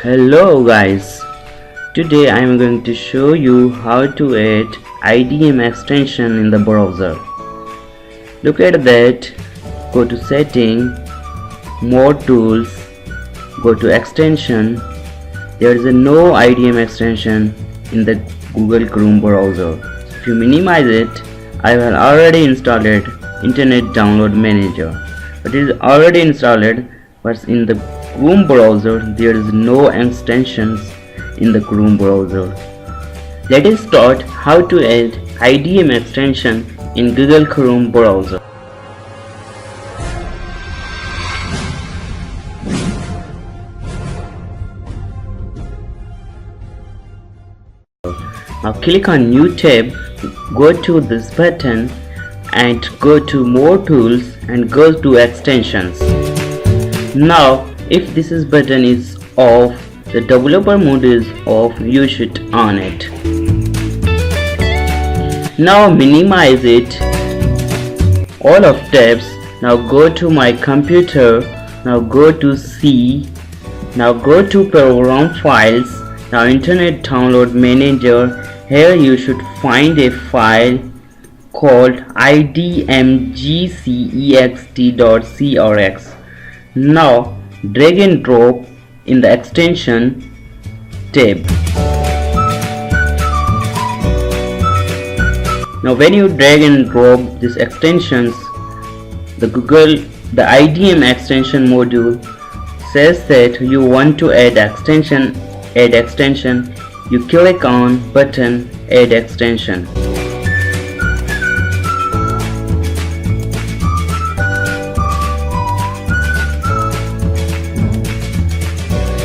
Hello guys, today I am going to show you how to add IDM extension in the browser. Look at that, go to setting, more tools, go to extension. There is no IDM extension in the Google Chrome browser. If you minimize it, I have already installed Internet Download Manager. It is already installed, but in the Chrome browser there is no extensions in the Chrome browser. Let us start how to add IDM extension in Google Chrome browser. Now click on New tab, go to this button and go to More Tools and go to Extensions. Now if this button is off, the developer mode is off, you should on it. Now minimize it, all of tabs. Now go to my computer, now go to C, now go to program files, now Internet Download Manager. Here you should find a file called idmgext.crx. Now drag and drop in the extension tab. Now when you drag and drop these extensions, the IDM extension module says that you want to add extension. You click on button add extension.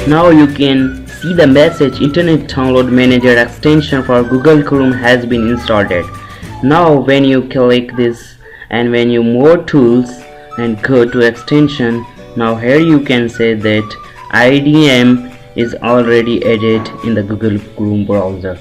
Now you can see the message Internet Download Manager extension for Google Chrome has been installed. Now when you click this and when you more tools and go to extension, now here you can say that IDM is already added in the Google Chrome browser.